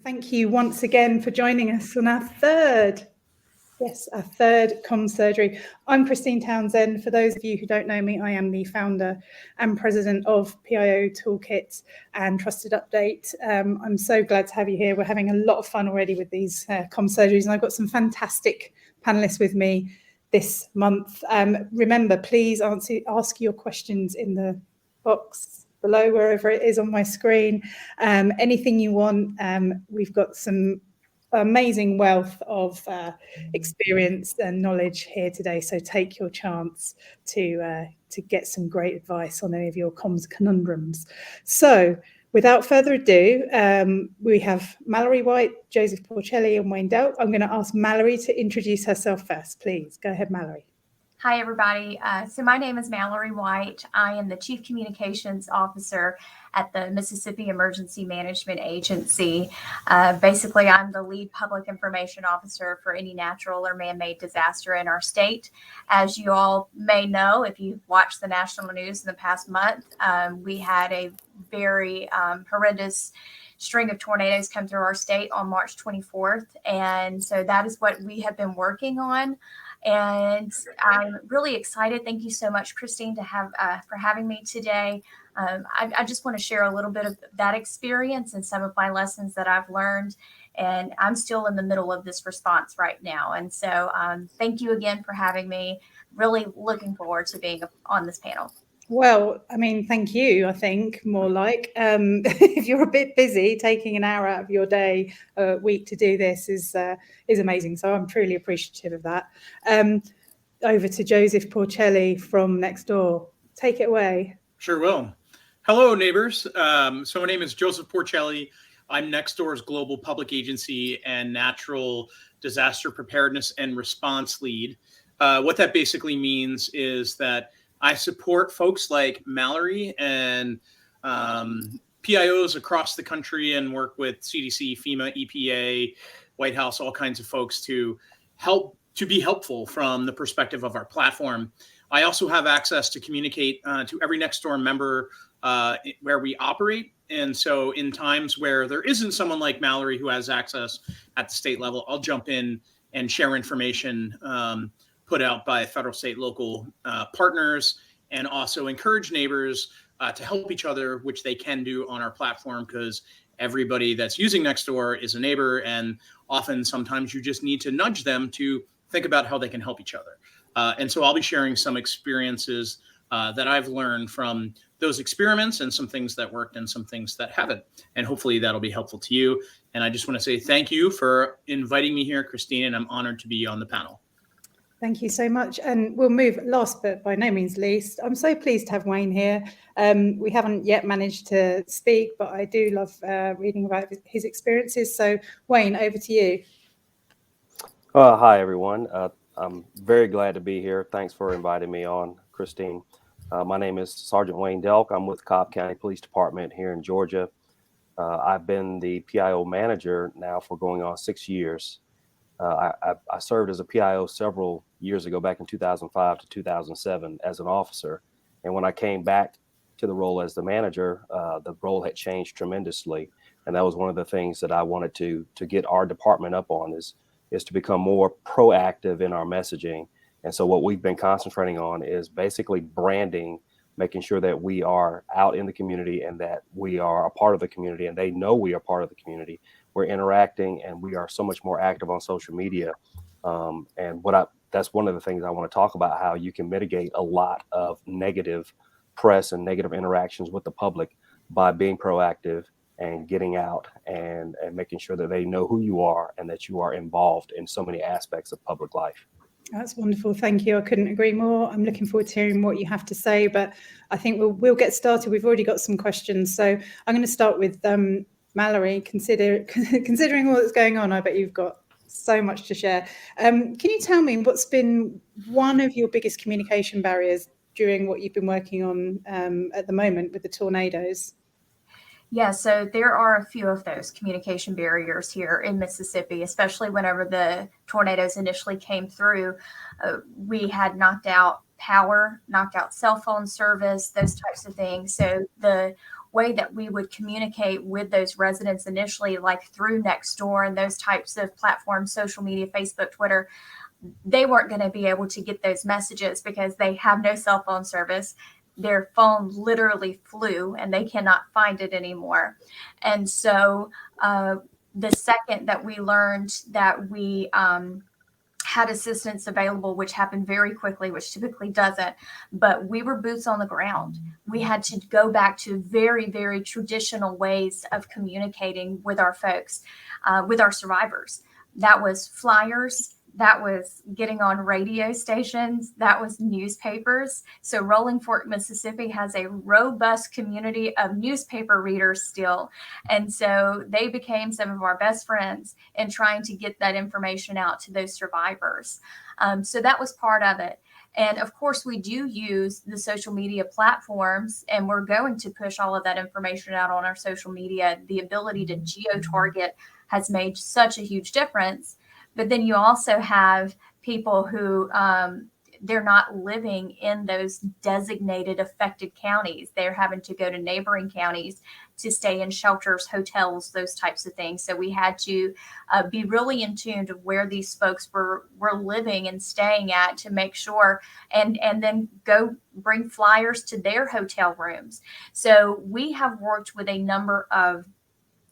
Thank you once again for joining us on our third comms surgery. I'm Christine Townsend. For those of you who don't know me, I am the founder and president of PIO Toolkit and Trusted Update. I'm so glad to have you here. We're having a lot of fun already with these comms surgeries, and I've got some fantastic panelists with me this month. Remember, please ask your questions in the box below, wherever it is on my screen. Anything you want. We've got some amazing wealth of experience and knowledge here today, so take your chance to get some great advice on any of your comms conundrums. So without further ado, we have Mallory White, Joseph Porcelli and Wayne Delk. I'm going to ask Mallory to introduce herself first. Please go ahead, Mallory. Hi, everybody. So my name is Mallory White. I am the Chief Communications Officer at the Mississippi Emergency Management Agency. Basically, I'm the lead public information officer for any natural or man-made disaster in our state. As you all may know, if you've watched the national news in the past month, we had a very horrendous string of tornadoes come through our state on March 24th. And so that is what we have been working on. And I'm really excited. Thank you so much, Christine, for having me today. I just want to share a little bit of that experience and some of my lessons that I've learned. And I'm still in the middle of this response right now. And so thank you again for having me. Really looking forward to being on this panel. Well, I mean, thank you, I think, more like. If you're a bit busy, taking an hour out of your day a week to do this is amazing. So I'm truly appreciative of that. Over to Joseph Porcelli from Nextdoor. Take it away. Sure will. Hello, neighbors. So my name is Joseph Porcelli. I'm Nextdoor's global public agency and natural disaster preparedness and response lead. What that basically means is that I support folks like Mallory and PIOs across the country and work with CDC, FEMA, EPA, White House, all kinds of folks to be helpful from the perspective of our platform. I also have access to communicate to every Nextdoor member where we operate. And so in times where there isn't someone like Mallory who has access at the state level, I'll jump in and share information put out by federal, state, local partners, and also encourage neighbors to help each other, which they can do on our platform, because everybody that's using Nextdoor is a neighbor, and often sometimes you just need to nudge them to think about how they can help each other. And so I'll be sharing some experiences that I've learned from those experiments, and some things that worked and some things that haven't. And hopefully that'll be helpful to you. And I just want to say thank you for inviting me here, Christine, and I'm honored to be on the panel. Thank you so much. And we'll move last, but by no means least. I'm so pleased to have Wayne here. We haven't yet managed to speak, but I do love reading about his experiences. So Wayne, over to you. Hi, everyone. I'm very glad to be here. Thanks for inviting me on, Christine. My name is Sergeant Wayne Delk. I'm with Cobb County Police Department here in Georgia. I've been the PIO manager now for going on 6 years. I served as a PIO several years ago, back in 2005 to 2007 as an officer. And when I came back to the role as the manager, the role had changed tremendously. And that was one of the things that I wanted to get our department up on is to become more proactive in our messaging. And so what we've been concentrating on is basically branding, making sure that we are out in the community and that we are a part of the community and they know we are part of the community. We're interacting and we are so much more active on social media. And that's one of the things I want to talk about, how you can mitigate a lot of negative press and negative interactions with the public by being proactive and getting out and making sure that they know who you are and that you are involved in so many aspects of public life. That's wonderful. Thank you. I couldn't agree more. I'm looking forward to hearing what you have to say, but I think we'll get started. We've already got some questions. So I'm going to start with Mallory. Considering all that's going on, I bet you've got so much to share. Can you tell me what's been one of your biggest communication barriers during what you've been working on at the moment with the tornadoes? Yeah, so there are a few of those communication barriers here in Mississippi, especially whenever the tornadoes initially came through. We had knocked out power, knocked out cell phone service, those types of things. So way that we would communicate with those residents initially, like through Nextdoor and those types of platforms, social media, Facebook, Twitter, they weren't going to be able to get those messages because they have no cell phone service. Their phone literally flew and they cannot find it anymore. And so the second that we learned that we had assistance available, which happened very quickly, which typically doesn't, but we were boots on the ground. We had to go back to very, very traditional ways of communicating with our folks, with our survivors. That was flyers. That was getting on radio stations. That was newspapers. So Rolling Fork, Mississippi has a robust community of newspaper readers still. And so they became some of our best friends in trying to get that information out to those survivors. So that was part of it. And of course, we do use the social media platforms, and we're going to push all of that information out on our social media. The ability to geo-target has made such a huge difference. But then you also have people who they're not living in those designated affected counties. They're having to go to neighboring counties to stay in shelters, hotels, those types of things. So we had to be really in tune to where these folks were living and staying at to make sure, and then go bring flyers to their hotel rooms. So we have worked with a number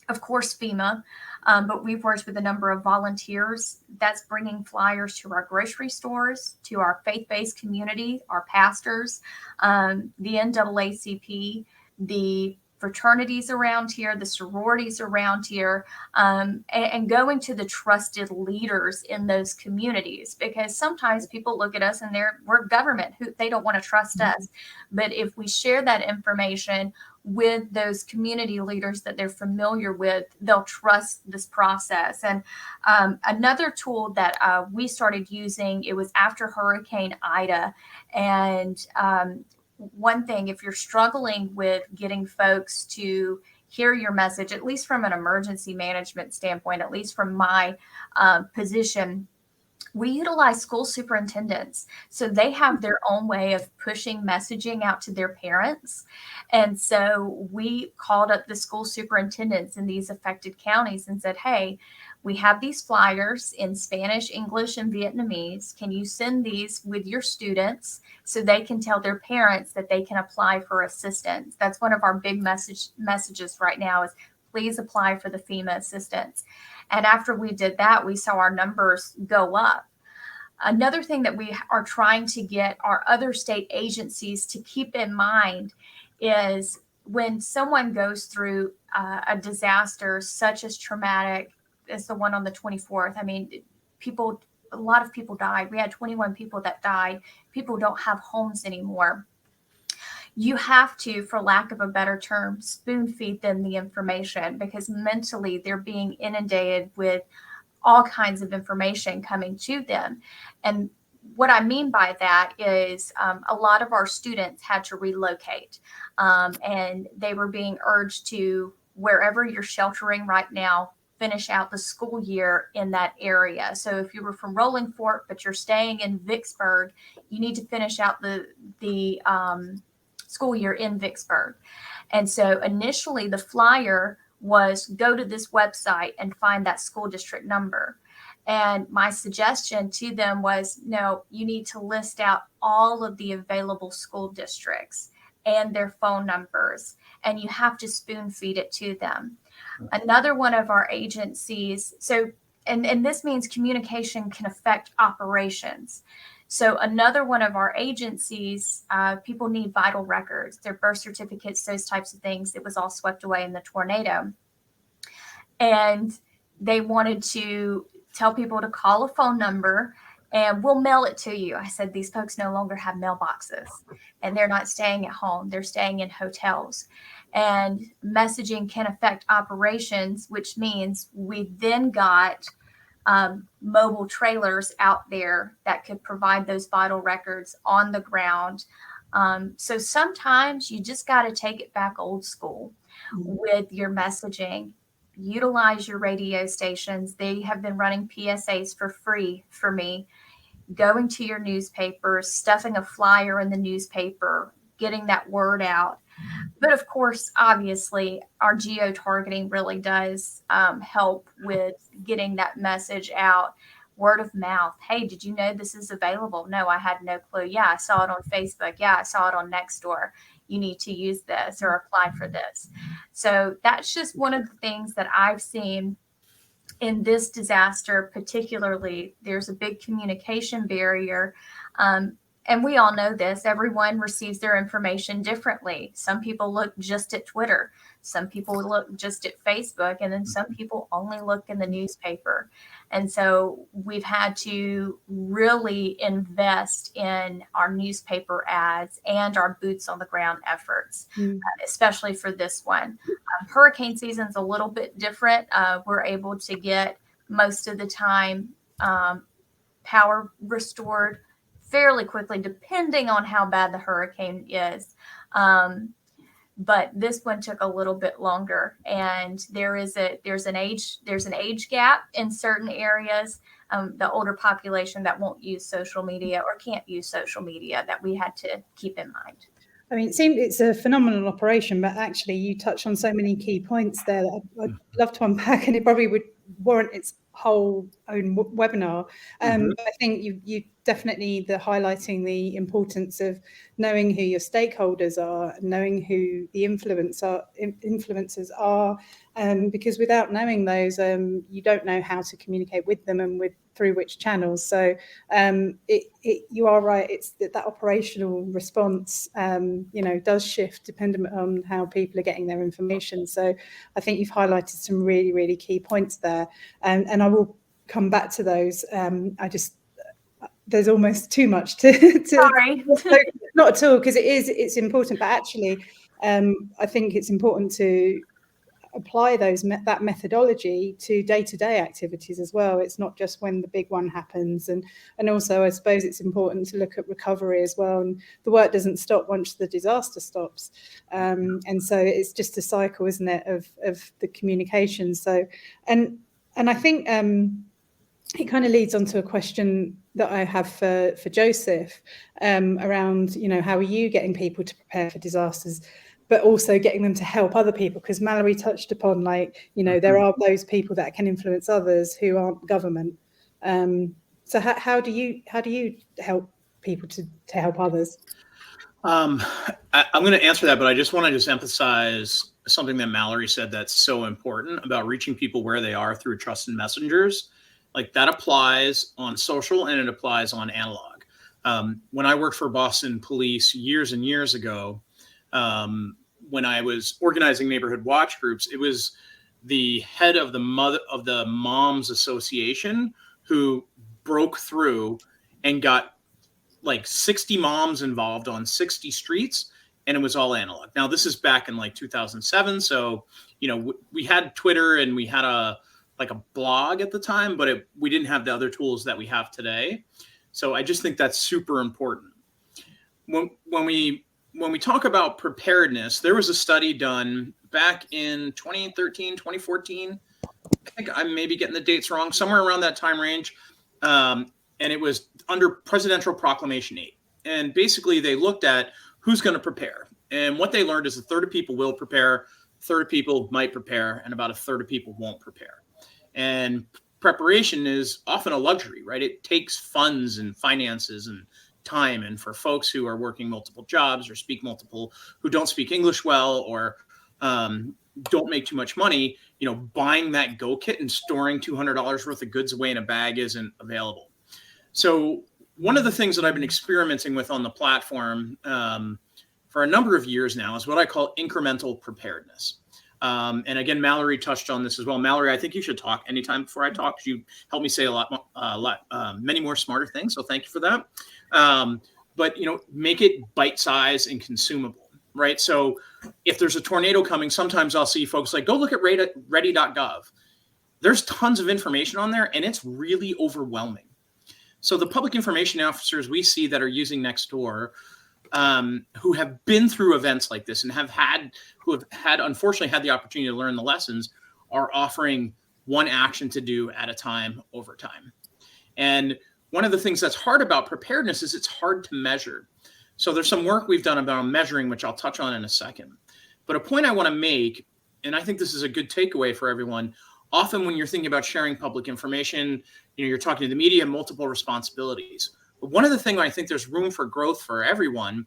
of course, FEMA, but we've worked with a number of volunteers that's bringing flyers to our grocery stores, to our faith-based community, our pastors, the NAACP, the fraternities around here, the sororities around here, and going to the trusted leaders in those communities, because sometimes people look at us and we're government, they don't want to trust us. But if we share that information with those community leaders that they're familiar with, they'll trust this process. And another tool that we started using, it was after Hurricane Ida. And one thing, if you're struggling with getting folks to hear your message, at least from an emergency management standpoint, at least from my position, we utilize school superintendents. So they have their own way of pushing messaging out to their parents. And so we called up the school superintendents in these affected counties and said, hey, we have these flyers in Spanish, English, and Vietnamese. Can you send these with your students so they can tell their parents that they can apply for assistance? That's one of our big messages right now is please apply for the FEMA assistance. And after we did that, we saw our numbers go up. Another thing that we are trying to get our other state agencies to keep in mind is when someone goes through a disaster such as traumatic as the one on the 24th, I mean, a lot of people died. We had 21 people that died. People don't have homes anymore. You have to, for lack of a better term, spoon feed them the information, because mentally they're being inundated with all kinds of information coming to them. And what I mean by that is a lot of our students had to relocate, and they were being urged to, wherever you're sheltering right now, finish out the school year in that area. So if you were from Rolling Fork, but you're staying in Vicksburg, you need to finish out the school year in Vicksburg. And so initially the flyer was go to this website and find that school district number. And my suggestion to them was, no, you need to list out all of the available school districts and their phone numbers, and you have to spoon feed it to them. Another one of our agencies, and this means communication can affect operations. So another one of our agencies, people need vital records, their birth certificates, those types of things. It was all swept away in the tornado. And they wanted to tell people to call a phone number and we'll mail it to you. I said, these folks no longer have mailboxes and they're not staying at home. They're staying in hotels. And messaging can affect operations, which means we then got mobile trailers out there that could provide those vital records on the ground. So sometimes you just got to take it back old school with your messaging. Utilize your radio stations. They have been running PSAs for free for me. Going to your newspapers, stuffing a flyer in the newspaper, getting that word out. But of course, obviously, our geo-targeting really does help with getting that message out. Word of mouth. Hey, did you know this is available? No, I had no clue. Yeah, I saw it on Facebook. Yeah, I saw it on Nextdoor. You need to use this or apply for this. So that's just one of the things that I've seen in this disaster, particularly. There's a big communication barrier. And we all know this, everyone receives their information differently. Some people look just at Twitter. Some people look just at Facebook, and then some people only look in the newspaper. And so we've had to really invest in our newspaper ads and our boots on the ground efforts, especially for this one. Hurricane season's a little bit different. We're able to get most of the time power restored fairly quickly, depending on how bad the hurricane is. But this one took a little bit longer, and there's an age gap in certain areas. The older population that won't use social media or can't use social media, that we had to keep in mind. I mean, it seems it's a phenomenal operation, but actually you touch on so many key points there that I'd love to unpack, and it probably would warrant its whole own webinar. But I think you definitely highlighting the importance of knowing who your stakeholders are, knowing who the influencers are, because without knowing those, you don't know how to communicate with them and through which channels. So you are right. It's that operational response, does shift depending on how people are getting their information. So I think you've highlighted some really, really key points there, and I will come back to those. There's almost too much to Sorry. Not at all, because it's important, but actually I think it's important to apply that methodology to day-to-day activities as well. It's not just when the big one happens, and also I suppose it's important to look at recovery as well, and the work doesn't stop once the disaster stops, and so it's just a cycle, isn't it, of the communication. So and I think it kind of leads on to a question that I have for Joseph, around, how are you getting people to prepare for disasters, but also getting them to help other people? Because Mallory touched upon, there are those people that can influence others who aren't government. So how do you help people to help others? I'm going to answer that, but I just want to emphasize something that Mallory said that's so important about reaching people where they are through trusted messengers. Like, that applies on social and it applies on analog. When I worked for Boston Police years and years ago, when I was organizing neighborhood watch groups, it was the head of the Moms Association who broke through and got like 60 moms involved on 60 streets, and it was all analog. Now, this is back in 2007. So, we had Twitter and we had a blog at the time, but we didn't have the other tools that we have today. So I just think that's super important. When we talk about preparedness, there was a study done back in 2013, 2014. I think I'm maybe getting the dates wrong, somewhere around that time range. And it was under Presidential Proclamation 8. And basically they looked at who's going to prepare. And what they learned is a third of people will prepare, a third of people might prepare, and about a third of people won't prepare. And preparation is often a luxury, right? It takes funds and finances and time. And for folks who are working multiple jobs or who don't speak English well, or don't make too much money, buying that Go Kit and storing $200 worth of goods away in a bag isn't available. So one of the things that I've been experimenting with on the platform for a number of years now is what I call incremental preparedness. And again, Mallory touched on this as well. Mallory, I think you should talk anytime before I talk. You helped me say many more smarter things. So thank you for that. But make it bite-sized and consumable, right? So if there's a tornado coming, sometimes I'll see folks go look at ready.gov. There's tons of information on there, and it's really overwhelming. So the public information officers we see that are using Nextdoor, who have been through events like this and who have unfortunately had the opportunity to learn the lessons, are offering one action to do at a time over time. And one of the things that's hard about preparedness is it's hard to measure. So there's some work we've done about measuring, which I'll touch on in a second. But a point I want to make, and I think this is a good takeaway for everyone, often when you're thinking about sharing public information, you're talking to the media, multiple responsibilities. But one of the things I think there's room for growth for everyone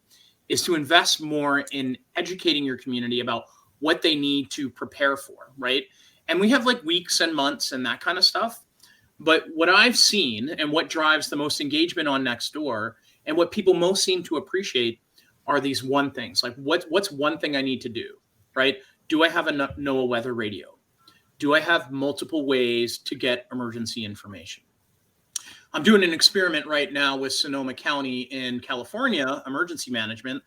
is to invest more in educating your community about what they need to prepare for, right? And we have like weeks and months and that kind of stuff. But what I've seen and what drives the most engagement on Nextdoor and what people most seem to appreciate are these one things. Like what's one thing I need to do, right? Do I have a NOAA weather radio? Do I have multiple ways to get emergency information? I'm doing an experiment right now with Sonoma County in California, emergency management,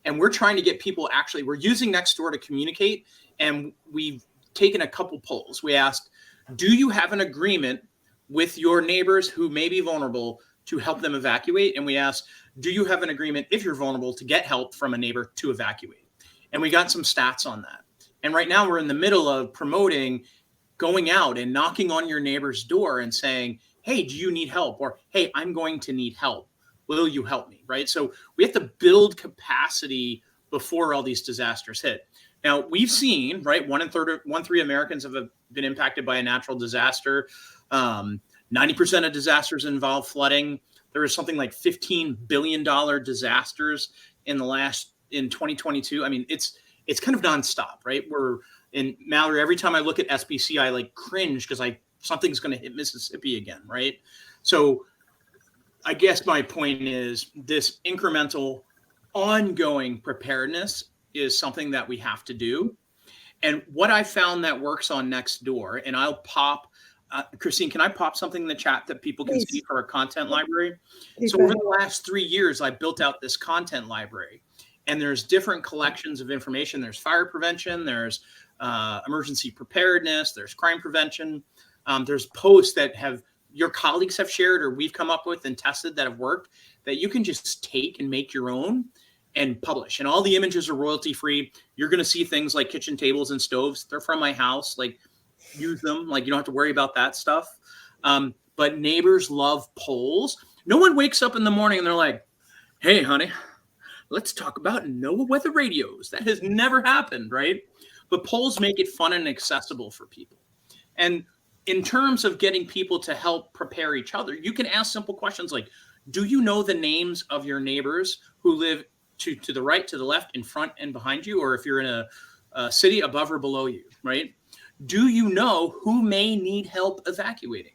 and we're trying to get people we're using Nextdoor to communicate, and we've taken a couple polls. We asked, do you have an agreement with your neighbors who may be vulnerable to help them evacuate? And we asked, do you have an agreement if you're vulnerable to get help from a neighbor to evacuate? And we got some stats on that. And right now we're in the middle of promoting going out and knocking on your neighbor's door and saying, hey, do you need help? Or, hey, I'm going to need help. Will you help me? Right? So we have to build capacity before all these disasters hit. Now, we've seen, right, 1 in 3 Americans have been impacted by a natural disaster. 90% of disasters involve flooding. There was something like $15 billion disasters in 2022. I mean, it's kind of nonstop, right? Mallory, every time I look at SPC, I like cringe because something's going to hit Mississippi again, right? So I guess my point is this incremental, ongoing preparedness is something that we have to do. And what I found that works on Nextdoor, and I'll pop, Christine, can I pop something in the chat that people can see for our content library? So over the last 3 years, I built out this content library, and there's different collections of information. There's fire prevention, there's emergency preparedness, there's crime prevention. There's posts that your colleagues have shared or we've come up with and tested that have worked that you can just take and make your own and publish. And all the images are royalty free. You're going to see things like kitchen tables and stoves. They're from my house. Like, use them. Like, you don't have to worry about that stuff. But neighbors love polls. No one wakes up in the morning and they're like, hey, honey, let's talk about NOAA weather radios. That has never happened, right? But polls make it fun and accessible for people. And in terms of getting people to help prepare each other, you can ask simple questions like, do you know the names of your neighbors who live to the right, to the left, in front and behind you, or if you're in a city above or below you, right? Do you know who may need help evacuating?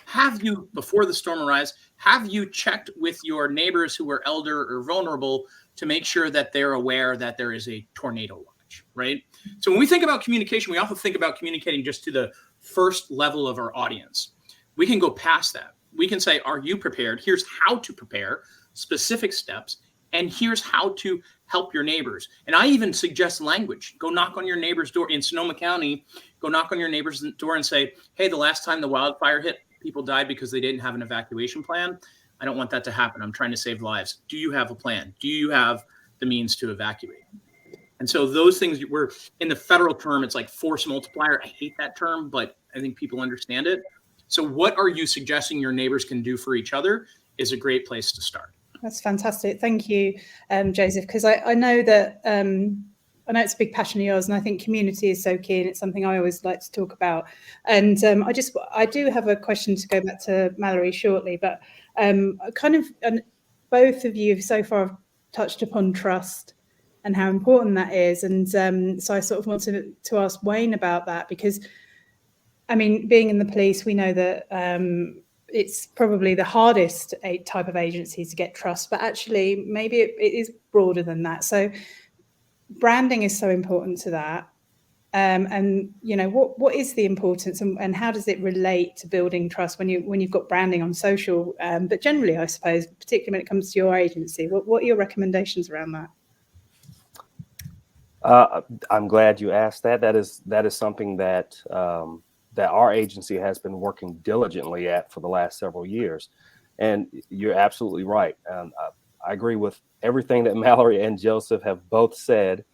Have you, before the storm arrives, have you checked with your neighbors who are elder or vulnerable to make sure that they're aware that there is a tornado watch, right? So when we think about communication, we often think about communicating just to the first level of our audience. We can go past that. We can say, are you prepared? Here's how to prepare, specific steps, and here's how to help your neighbors. And I even suggest language. Go knock on your neighbor's door. In Sonoma County, go knock on your neighbor's door and say, hey, the last time the wildfire hit, people died because they didn't have an evacuation plan. I don't want that to happen. I'm trying to save lives. Do you have a plan? Do you have the means to evacuate? And so those things, we're in the federal term, it's like force multiplier. I hate that term, but I think people understand it. So what are you suggesting your neighbors can do for each other is a great place to start. That's fantastic. Thank you, Joseph, because I know that I know it's a big passion of yours, and I think community is so key, and it's something I always like to talk about. And I do have a question to go back to Mallory shortly, but both of you so far have touched upon trust and how important that is. And so I sort of want to ask Wayne about that, because, I mean, being in the police, we know that it's probably the hardest type of agency to get trust, but actually maybe it is broader than that. So branding is so important to that. And, you know, what is the importance and how does it relate to building trust when you've got branding on social, but generally, I suppose, particularly when it comes to your agency? What are your recommendations around that? I'm glad you asked that. That is something that that our agency has been working diligently at for the last several years. And you're absolutely right. I agree with everything that Mallory and Joseph have both said.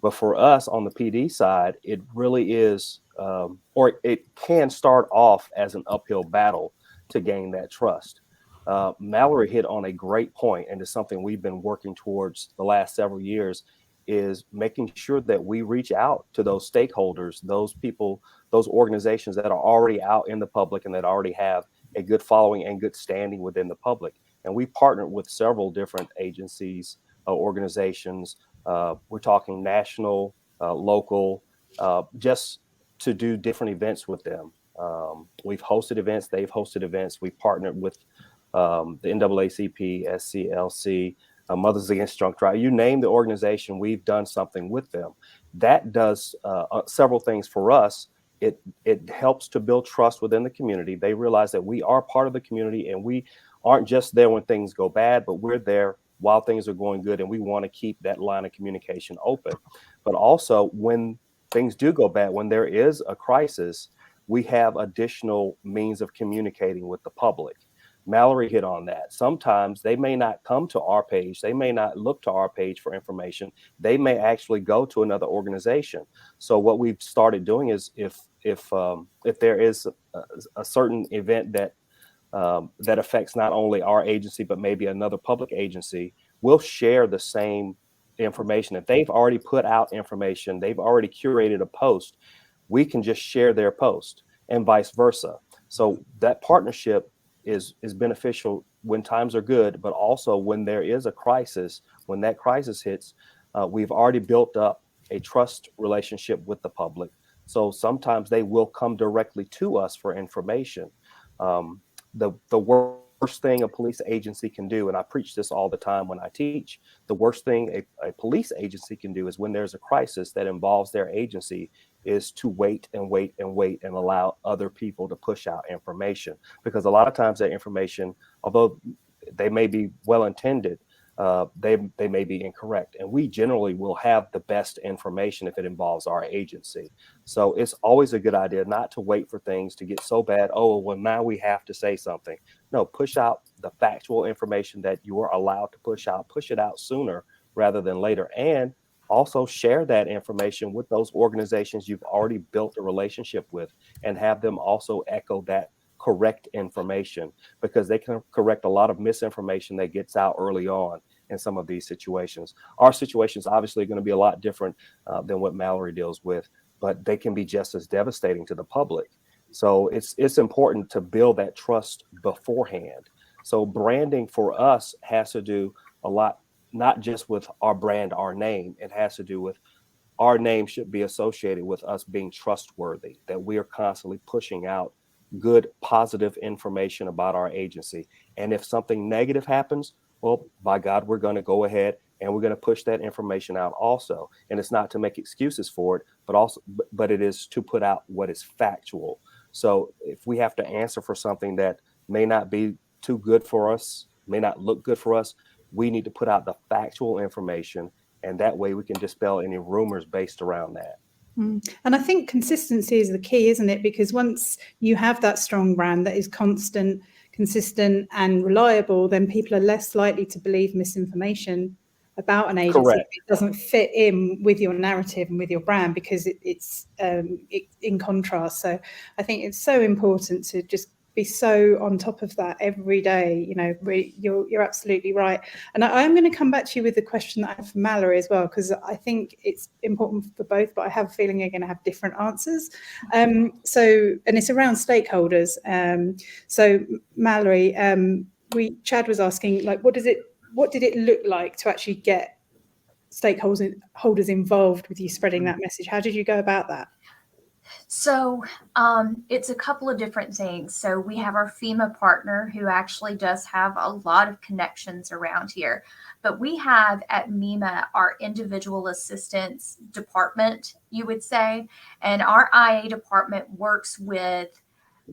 But for us on the PD side, it really is, or it can start off as an uphill battle to gain that trust. Mallory hit on a great point, and it's something we've been working towards the last several years, is making sure that we reach out to those stakeholders, those people, those organizations that are already out in the public and that already have a good following and good standing within the public. And we partnered with several different agencies, organizations. We're talking national, local, just to do different events with them. We've hosted events, they've hosted events. We've partnered with the NAACP, SCLC, Mothers Against Drunk Driving. You name the organization, we've done something with them. That does several things for us. It helps to build trust within the community. They realize that we are part of the community, and we aren't just there when things go bad, but we're there while things are going good, and we want to keep that line of communication open. But also, when things do go bad, when there is a crisis, we have additional means of communicating with the public. Mallory hit on that. Sometimes they may not come to our page. They may not look to our page for information. They may actually go to another organization. So what we've started doing is if there is a certain event that that affects not only our agency, but maybe another public agency, we'll share the same information. If they've already put out information, they've already curated a post, we can just share their post and vice versa. So that partnership is beneficial when times are good, but also when there is a crisis, when that crisis hits, we've already built up a trust relationship with the public. So sometimes they will come directly to us for information. The worst thing a police agency can do, and I preach this all the time when I teach, the worst thing a police agency can do is when there's a crisis that involves their agency, is to wait and wait and wait and allow other people to push out information. Because a lot of times that information, although they may be well-intended, they may be incorrect. And we generally will have the best information if it involves our agency. So it's always a good idea not to wait for things to get so bad. Oh, well, now we have to say something. No, push out the factual information that you are allowed to push out. Push it out sooner rather than later. And also share that information with those organizations you've already built a relationship with, and have them also echo that correct information, because they can correct a lot of misinformation that gets out early on in some of these situations. Our situation is obviously going to be a lot different than what Mallory deals with, but they can be just as devastating to the public. So it's important to build that trust beforehand. So branding for us has to do a lot, not just with our brand, our name. It has to do with our name should be associated with us being trustworthy, that we are constantly pushing out good, positive information about our agency. And if something negative happens, well, by God, we're going to go ahead and we're going to push that information out also. And it's not to make excuses for it, but it is to put out what is factual. So if we have to answer for something that may not be too good for us, may not look good for us, we need to put out the factual information, and that way we can dispel any rumors based around that. And I think consistency is the key, isn't it? Because once you have that strong brand that is constant, consistent, and reliable, then people are less likely to believe misinformation about an agency. Correct. It doesn't fit in with your narrative and with your brand, because it's in contrast. So I think it's so important to just be so on top of that every day. You know, you're absolutely right. And I'm going to come back to you with the question that I have for Mallory as well, because I think it's important for both, but I have a feeling you're going to have different answers. And it's around stakeholders. So Mallory, Chad was asking, like, what did it look like to actually get stakeholders involved with you spreading that message? How did you go about that? So it's a couple of different things. So we have our FEMA partner who actually does have a lot of connections around here. But we have at MEMA our individual assistance department, you would say. And our IA department works with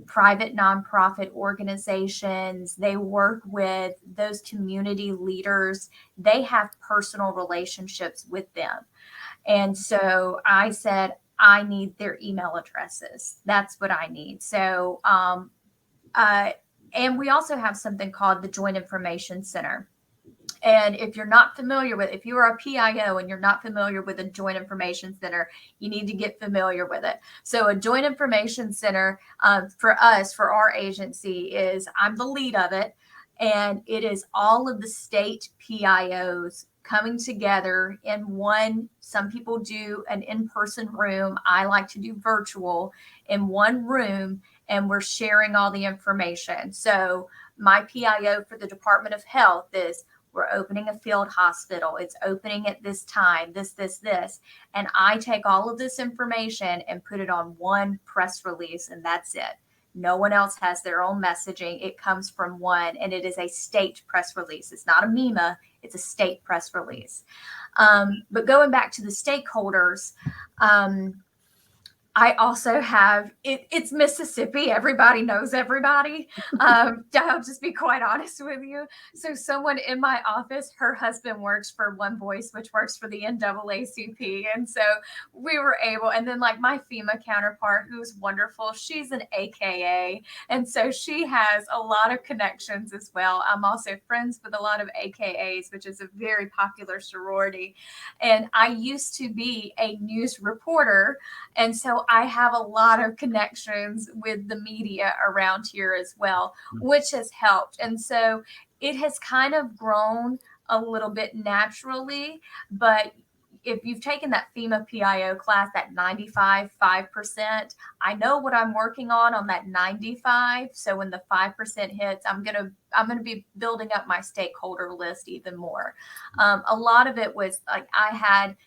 private nonprofit organizations. They work with those community leaders. They have personal relationships with them. And so I said, I need their email addresses. That's what I need. So, and we also have something called the Joint Information Center. And if you're not familiar with, if you are a PIO and you're not familiar with a Joint Information Center, you need to get familiar with it. So a Joint Information Center for us, for our agency, is I'm the lead of it. And it is all of the state PIOs coming together in one. Some people do an in-person room. I like to do virtual, in one room, and we're sharing all the information. So my PIO for the Department of Health is, we're opening a field hospital. It's opening at this time, this. And I take all of this information and put it on one press release, and that's it. No one else has their own messaging. It comes from one, and it is a state press release. It's not a MEMA, it's a state press release. But going back to the stakeholders, I also have, it's Mississippi. Everybody knows everybody. I'll just be quite honest with you. So someone in my office, her husband works for One Voice, which works for the NAACP. And so we were able, and then like my FEMA counterpart, who's wonderful, she's an AKA. And so she has a lot of connections as well. I'm also friends with a lot of AKAs, which is a very popular sorority. And I used to be a news reporter. And so I have a lot of connections with the media around here as well, which has helped. And so it has kind of grown a little bit naturally. But if you've taken that FEMA PIO class, that 95.5%, I know what I'm working on that 95. So when the 5% hits, I'm gonna be building up my stakeholder list even more. A lot of it was like I had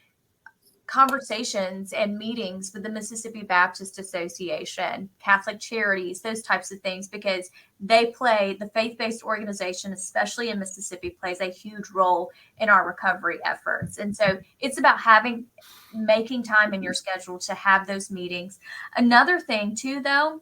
conversations and meetings with the Mississippi Baptist Association, Catholic Charities, those types of things, because the faith-based organization, especially in Mississippi, plays a huge role in our recovery efforts. And so it's about making time in your schedule to have those meetings. Another thing too, though,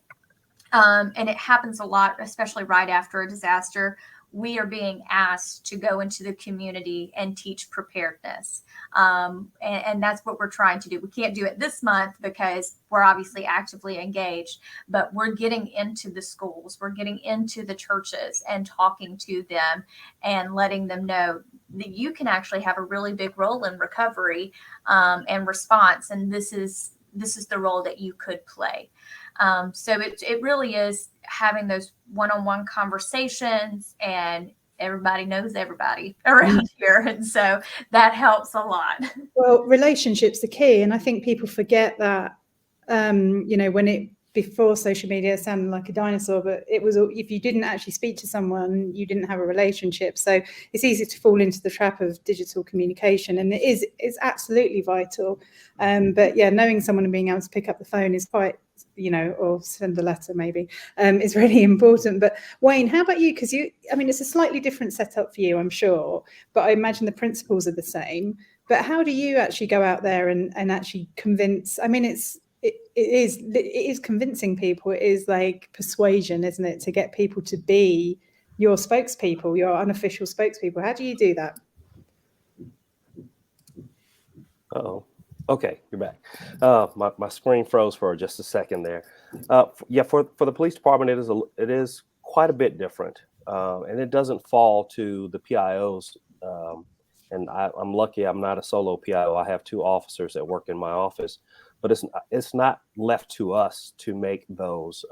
and it happens a lot, especially right after a disaster, we are being asked to go into the community and teach preparedness. And that's what we're trying to do. We can't do it this month because we're obviously actively engaged, but we're getting into the schools, we're getting into the churches and talking to them and letting them know that you can actually have a really big role in recovery and response. And this is the role that you could play. So it really is having those one-on-one conversations, and everybody knows everybody around here. And so that helps a lot. Well, relationships are key. And I think people forget that, before social media sounded like a dinosaur, but it was, if you didn't actually speak to someone, you didn't have a relationship. So it's easy to fall into the trap of digital communication, and it's absolutely vital. But yeah, knowing someone and being able to pick up the phone is quite, or send a letter maybe, is really important. But Wayne, how about you? Because it's a slightly different setup for you, I'm sure, but I imagine the principles are the same. But how do you actually go out there and actually convince? It is convincing people. It is like persuasion, isn't it, to get people to be your spokespeople, your unofficial spokespeople. How do you do that? Uh-oh. Okay, you're back. My screen froze for just a second there. For the police department, it is quite a bit different, and it doesn't fall to the PIOs. And I'm lucky I'm not a solo PIO. I have two officers that work in my office, but it's not left to us to make those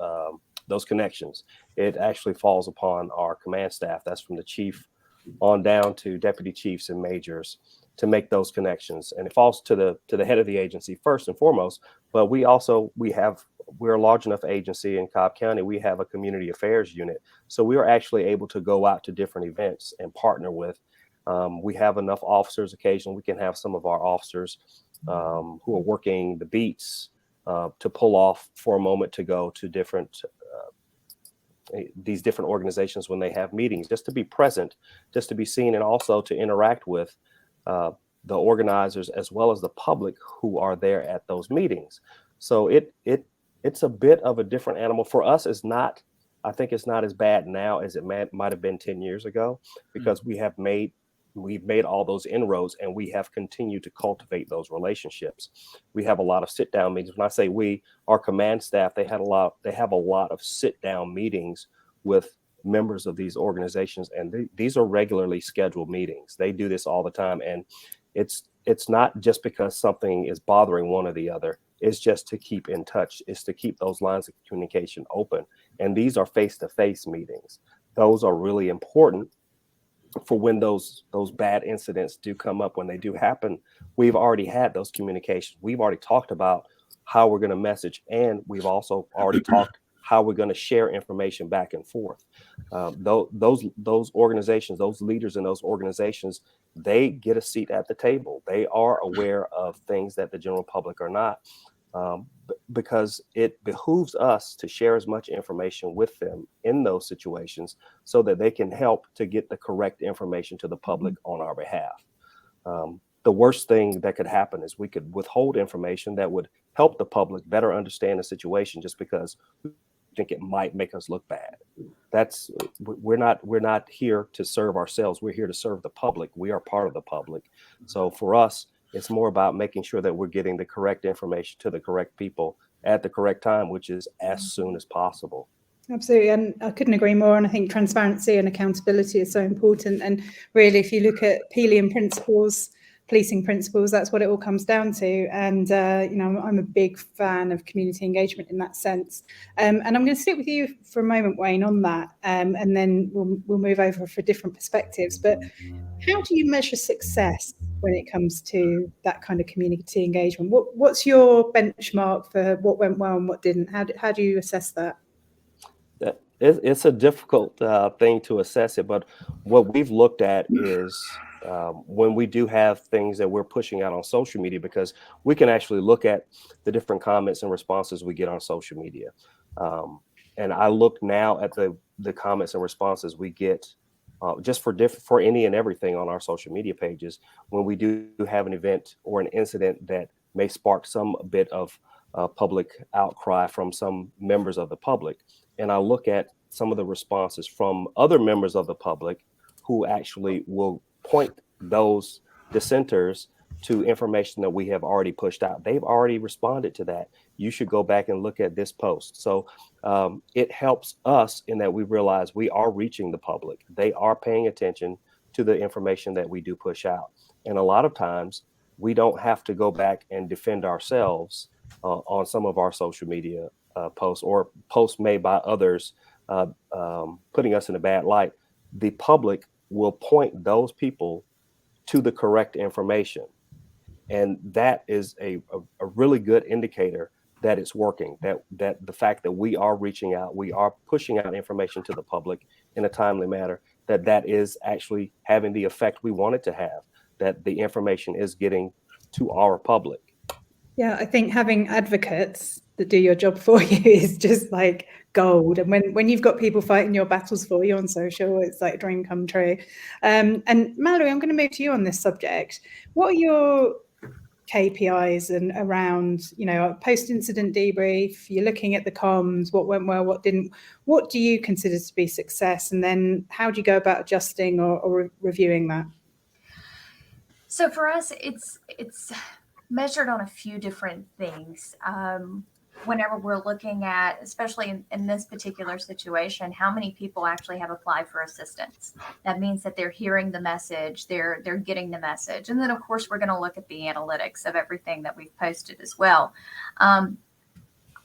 connections. It actually falls upon our command staff. That's from the chief on down to deputy chiefs and majors to make those connections. And it falls to the head of the agency first and foremost. But we're a large enough agency in Cobb County. We have a community affairs unit. So we are actually able to go out to different events and partner with. We have enough officers occasionally. We can have some of our officers who are working the beats to pull off for a moment to go to these different organizations when they have meetings, just to be present, just to be seen, and also to interact with the organizers as well as the public who are there at those meetings. So it's a bit of a different animal for us. I think it's not as bad now as it might have been 10 years ago, because we've made all those inroads, and we have continued to cultivate those relationships. We have a lot of sit down meetings. When I say we, our command staff, they have a lot of sit down meetings with members of these organizations, and these are regularly scheduled meetings. They do this all the time, and it's not just because something is bothering one or the other. It's just to keep in touch. It's to keep those lines of communication open. And these are face-to-face meetings. those are really important for when those bad incidents do come up. When they do happen, we've already had those communications. We've already talked about how we're going to message, and we've also already talked how we're going to share information back and forth. Those organizations, those leaders in those organizations, they get a seat at the table. They are aware of things that the general public are not, because it behooves us to share as much information with them in those situations so that they can help to get the correct information to the public on our behalf. The worst thing that could happen is we could withhold information that would help the public better understand the situation just because we think it might make us look bad. We're not here to serve ourselves. We're here to serve the public. We are part of the public. So for us, it's more about making sure that we're getting the correct information to the correct people at the correct time, which is as soon as possible. Absolutely. And I couldn't agree more. And I think transparency and accountability is so important. And really, if you look at Pelian principles, policing principles, that's what it all comes down to. And, I'm a big fan of community engagement in that sense. And I'm going to stick with you for a moment, Wayne, on that. And then we'll move over for different perspectives. But how do you measure success when it comes to that kind of community engagement? What's your benchmark for what went well and what didn't? How do you assess that? It's a difficult thing to assess it, but what we've looked at is when we do have things that we're pushing out on social media, because we can actually look at the different comments and responses we get on social media. And I look now at the comments and responses we get just for any and everything on our social media pages when we do have an event or an incident that may spark some bit of public outcry from some members of the public. And I look at some of the responses from other members of the public who actually will point those dissenters to information that we have already pushed out. They've already responded to that. You should go back and look at this post. So it helps us in that we realize we are reaching the public. They are paying attention to the information that we do push out. And a lot of times we don't have to go back and defend ourselves on some of our social media posts or posts made by others putting us in a bad light. The public will point those people to the correct information. And that is a really good indicator that it's working, that the fact that we are reaching out, we are pushing out information to the public in a timely manner, that is actually having the effect we want it to have, that the information is getting to our public. Yeah, I think having advocates that do your job for you is just like gold. And when you've got people fighting your battles for you on social, it's like a dream come true. And Mallory, I'm going to move to you on this subject. What are your KPIs and around, post-incident debrief? You're looking at the comms, what went well, what didn't. What do you consider to be success? And then how do you go about adjusting or reviewing that? So for us, it's measured on a few different things. Whenever we're looking at, especially in this particular situation, how many people actually have applied for assistance. That means that they're hearing the message, they're getting the message. And then, of course, we're going to look at the analytics of everything that we've posted as well.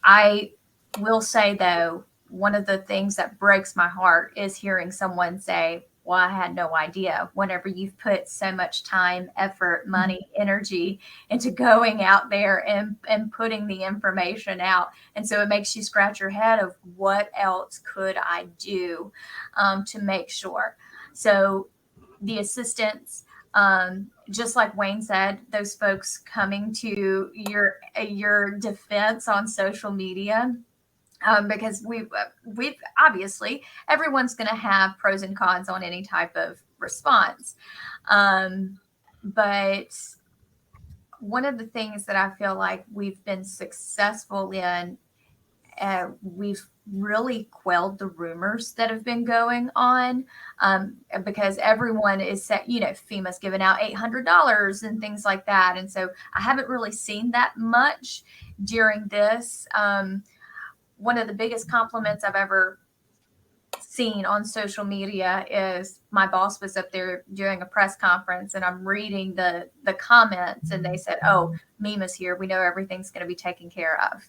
I will say, though, one of the things that breaks my heart is hearing someone say, well, I had no idea. Whenever you've put so much time, effort, money, energy into going out there and putting the information out. And so it makes you scratch your head of what else could I do to make sure. So the assistance, just like Wayne said, those folks coming to your defense on social media, because we've obviously everyone's going to have pros and cons on any type of response. But one of the things that I feel like we've been successful in, we've really quelled the rumors that have been going on, because everyone is set, FEMA's giving out $800 and things like that. And so I haven't really seen that much during this. One of the biggest compliments I've ever seen on social media is my boss was up there doing a press conference, and I'm reading the comments, and they said, "Oh, MEMA's here. We know everything's going to be taken care of."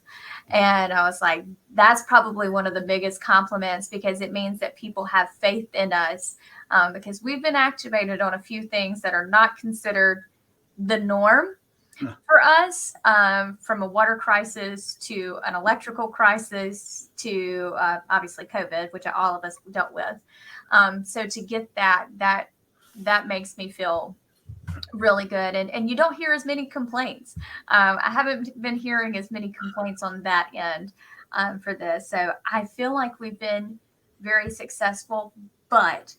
And I was like, that's probably one of the biggest compliments, because it means that people have faith in us, because we've been activated on a few things that are not considered the norm for us, from a water crisis to an electrical crisis to obviously COVID, which all of us dealt with. So to get that makes me feel really good. And you don't hear as many complaints. I haven't been hearing as many complaints on that end for this. So I feel like we've been very successful, but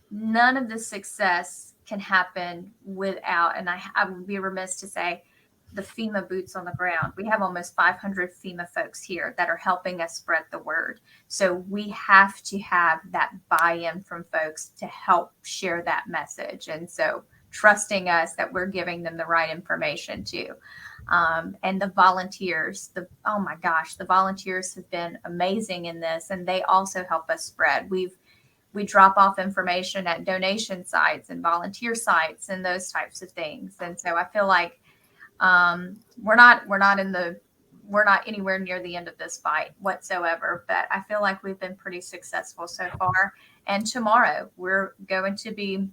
none of the success can happen without, and I would be remiss to say, the FEMA boots on the ground. We have almost 500 FEMA folks here that are helping us spread the word. So we have to have that buy-in from folks to help share that message. And so trusting us that we're giving them the right information too. And the volunteers, oh my gosh, the volunteers have been amazing in this, and they also help us spread. We drop off information at donation sites and volunteer sites and those types of things. And so I feel like we're not anywhere near the end of this fight whatsoever, but I feel like we've been pretty successful so far. And tomorrow we're going to be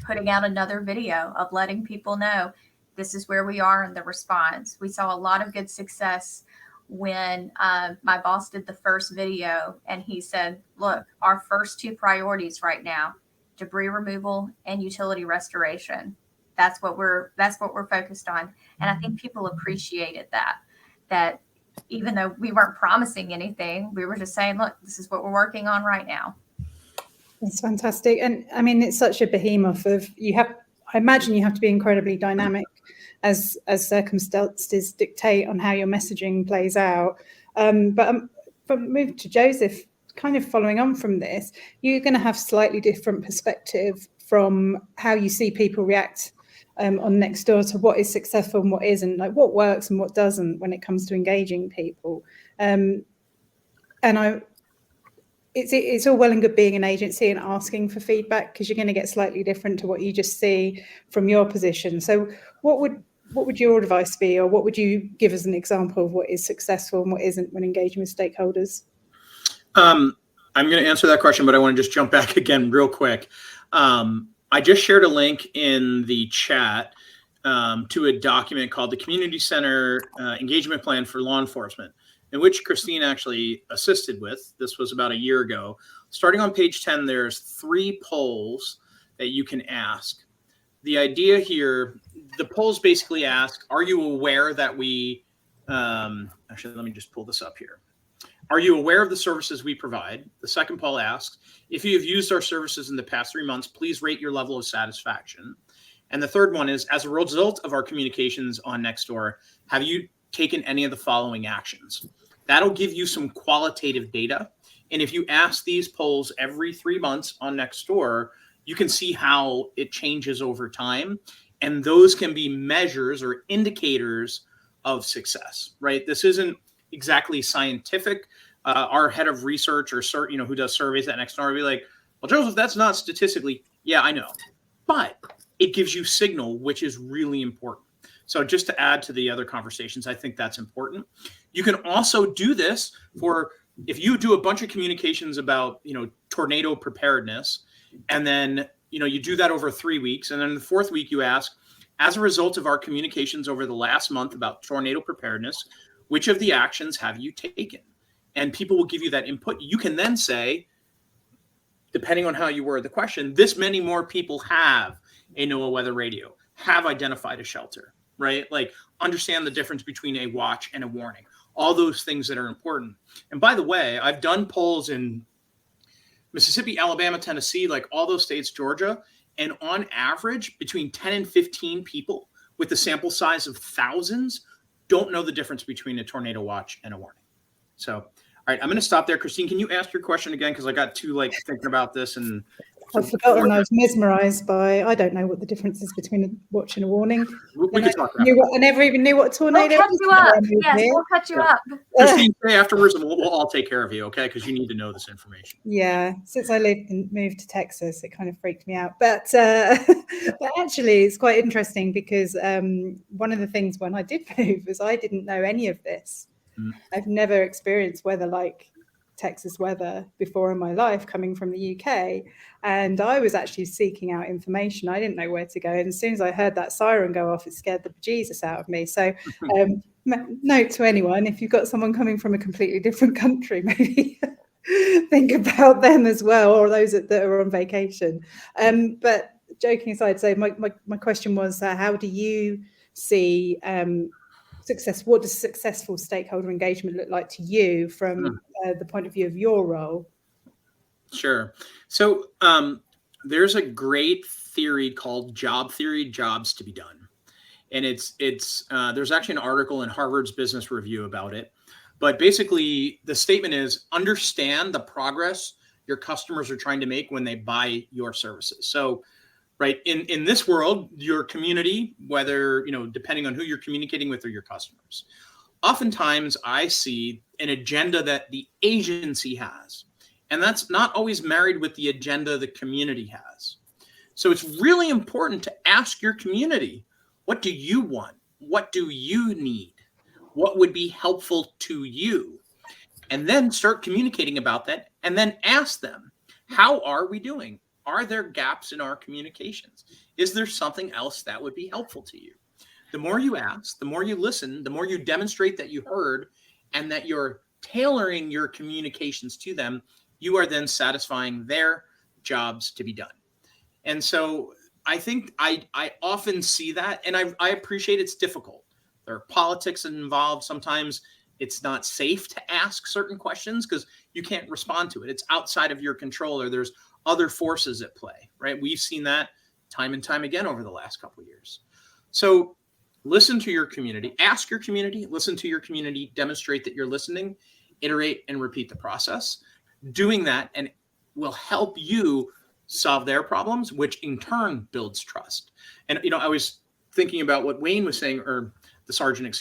putting out another video of letting people know this is where we are in the response. We saw a lot of good success when my boss did the first video, and he said, look, our first two priorities right now, debris removal and utility restoration. That's what we're focused on. And I think people appreciated that even though we weren't promising anything, we were just saying, look, this is what we're working on right now. That's fantastic. And I mean, it's such a behemoth of, I imagine you have to be incredibly dynamic as circumstances dictate on how your messaging plays out. But move to Joseph, kind of following on from this, you're going to have slightly different perspective from how you see people react on Nextdoor to what is successful and what isn't, like what works and what doesn't when it comes to engaging people. It's all well and good being an agency and asking for feedback, because you're going to get slightly different to what you just see from your position. So what would your advice be, or what would you give as an example of what is successful and what isn't when engaging with stakeholders? I'm going to answer that question, but I want to just jump back again real quick. I just shared a link in the chat to a document called the Community Center Engagement Plan for Law Enforcement, in which Christine actually assisted with. This was about a year ago. Starting on page 10, there's 3 polls that you can ask. The idea here, the polls basically ask, are you aware that we, actually, let me just pull this up here. Are you aware of the services we provide? The second poll asks, if you have used our services in the past 3 months, please rate your level of satisfaction. And the third one is, as a result of our communications on Nextdoor, have you taken any of the following actions? That'll give you some qualitative data. And if you ask these polls every 3 months on Nextdoor, you can see how it changes over time. And those can be measures or indicators of success, right? This isn't exactly scientific. Our head of research or who does surveys at Nextdoor will be like, well, Joseph, that's not statistically. Yeah, I know. But it gives you signal, which is really important. So just to add to the other conversations, I think that's important. You can also do this for, if you do a bunch of communications about, tornado preparedness, and then, you do that over 3 weeks. And then the 4th week you ask, as a result of our communications over the last month about tornado preparedness, which of the actions have you taken? And people will give you that input. You can then say, depending on how you word the question, this many more people have a NOAA weather radio, have identified a shelter, right? Like, understand the difference between a watch and a warning, all those things that are important. And by the way, I've done polls in Mississippi, Alabama, Tennessee, like all those states, Georgia, and on average, between 10 and 15 people with the sample size of thousands don't know the difference between a tornado watch and a warning. So, all right, I'm going to stop there. Christine, can you ask your question again? Because I got too thinking about this and I've forgotten. I was mesmerised by. I don't know what the difference is between a watch and a warning. We can talk about I never even knew what a tornado We'll cut was you up. before I moved Yes, here. we'll cut you up. Christine, say afterwards, and we'll all take care of you, okay? Because you need to know this information. Yeah, since I moved to Texas, it kind of freaked me out. But but actually, it's quite interesting because one of the things when I did move was I didn't know any of this. I've never experienced weather like Texas weather before in my life, coming from the UK, and I was actually seeking out information. I didn't know where to go, and as soon as I heard that siren go off, it scared the bejesus out of me. So note to anyone, if you've got someone coming from a completely different country, maybe think about them as well, or those that are on vacation. But joking aside, so my question was, how do you see success? What does successful stakeholder engagement look like to you from the point of view of your role? Sure. So there's a great theory called job theory, jobs to be done. And it's there's actually an article in Harvard's Business Review about it. But basically, the statement is understand the progress your customers are trying to make when they buy your services. So, right, in this world, your community, whether, depending on who you're communicating with or your customers, oftentimes I see an agenda that the agency has, and that's not always married with the agenda the community has. So it's really important to ask your community, what do you want? What do you need? What would be helpful to you? And then start communicating about that, and then ask them, how are we doing? Are there gaps in our communications? Is there something else that would be helpful to you? The more you ask, the more you listen, the more you demonstrate that you heard and that you're tailoring your communications to them, you are then satisfying their jobs to be done. And so I think I often see that, and I appreciate it's difficult. There are politics involved. Sometimes it's not safe to ask certain questions because you can't respond to it. It's outside of your control, or there's other forces at play, right? We've seen that time and time again over the last couple of years. So listen to your community, ask your community, listen to your community, demonstrate that you're listening, iterate and repeat the process. Doing that and will help you solve their problems, which in turn builds trust. And, I was thinking about what Wayne was saying, or the sergeant,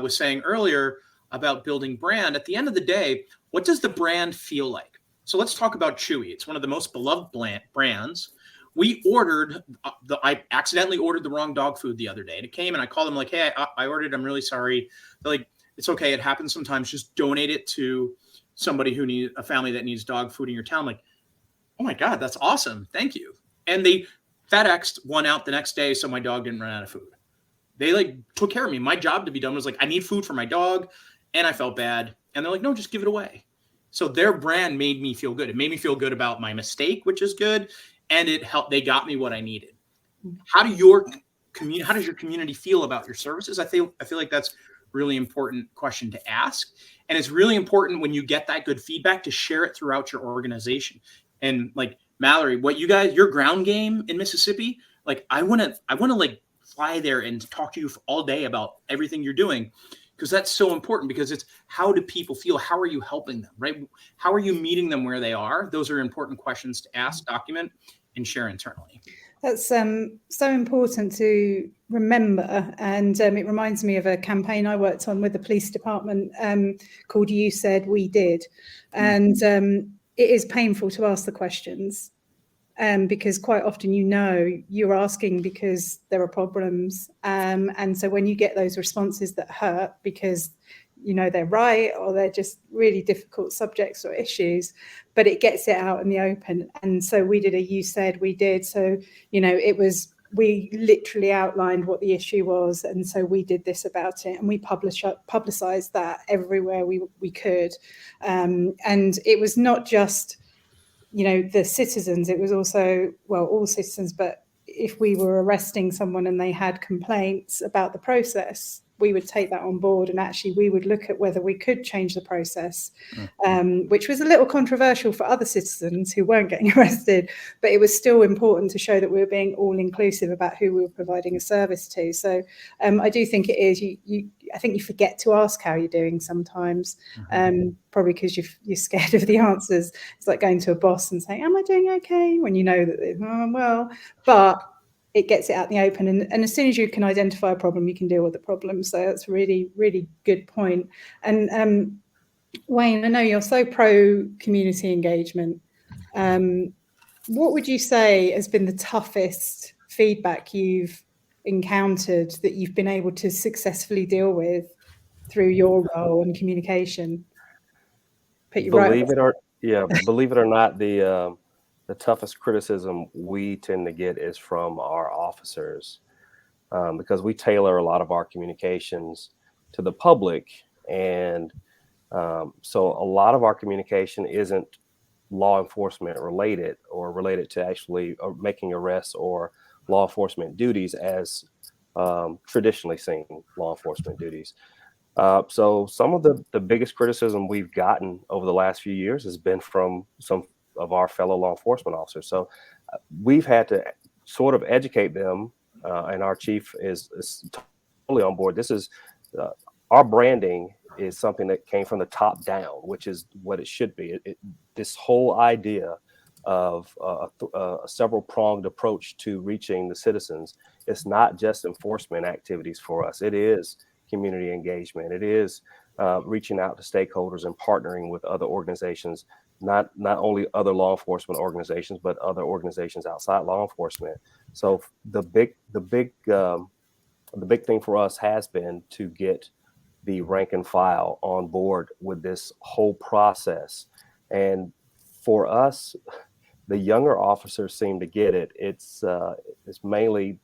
was saying earlier about building brand. At the end of the day, what does the brand feel like? So let's talk about Chewy. It's one of the most beloved brands. I accidentally ordered the wrong dog food the other day, and it came, and I called them like, hey, I ordered, I'm really sorry. They're like, it's okay. It happens sometimes. Just donate it to somebody who needs, a family that needs dog food in your town. I'm like, oh my God, that's awesome. Thank you. And they FedExed one out the next day, so my dog didn't run out of food. They took care of me. My job to be done was I need food for my dog, and I felt bad. And they're like, no, just give it away. So their brand made me feel good. It made me feel good about my mistake, which is good. And it helped. They got me what I needed. How does your community feel about your services? I feel like that's really important question to ask. And it's really important when you get that good feedback to share it throughout your organization. And Mallory, what your ground game in Mississippi, I want to fly there and talk to you all day about everything you're doing, because that's so important, because it's how do people feel? How are you helping them, right? How are you meeting them where they are? Those are important questions to ask, document, and share internally. That's so important to remember. And it reminds me of a campaign I worked on with the police department called You Said, We Did. And it is painful to ask the questions because quite often, you're asking because there are problems. And so when you get those responses that hurt because they're right, or they're just really difficult subjects or issues, but it gets it out in the open. And so we did a You Said, We Did. So, we literally outlined what the issue was. And so we did this about it, and we publicized that everywhere we could. And it was not just, the citizens, it was also, all citizens, but if we were arresting someone and they had complaints about the process, we would take that on board, and actually we would look at whether we could change the process, which was a little controversial for other citizens who weren't getting arrested, but it was still important to show that we were being all inclusive about who we were providing a service to. So I do think it is, I think you forget to ask how you're doing sometimes, probably because you're scared of the answers. It's like going to a boss and saying, am I doing okay? When you know that, well, but it gets it out in the open. And as soon as you can identify a problem, you can deal with the problem. So that's a really, really good point. And Wayne, I know you're so pro community engagement. What would you say has been the toughest feedback you've encountered that you've been able to successfully deal with through your role in communication? Believe it or not, the toughest criticism we tend to get is from our officers, because we tailor a lot of our communications to the public. And so a lot of our communication isn't law enforcement related or related to actually making arrests or law enforcement duties as traditionally seen law enforcement duties. So some of the biggest criticism we've gotten over the last few years has been from some of our fellow law enforcement officers. So we've had to sort of educate them, and our chief is totally on board. This is our branding is something that came from the top down, which is what it should be. This whole idea of a several-pronged approach to reaching the citizens. It's not just enforcement activities for us. It is community engagement. It is reaching out to stakeholders and partnering with other organizations, not only other law enforcement organizations, but other organizations outside law enforcement. So the big thing for us has been to get the rank and file on board with this whole process. And for us, the younger officers seem to get it. It's mainly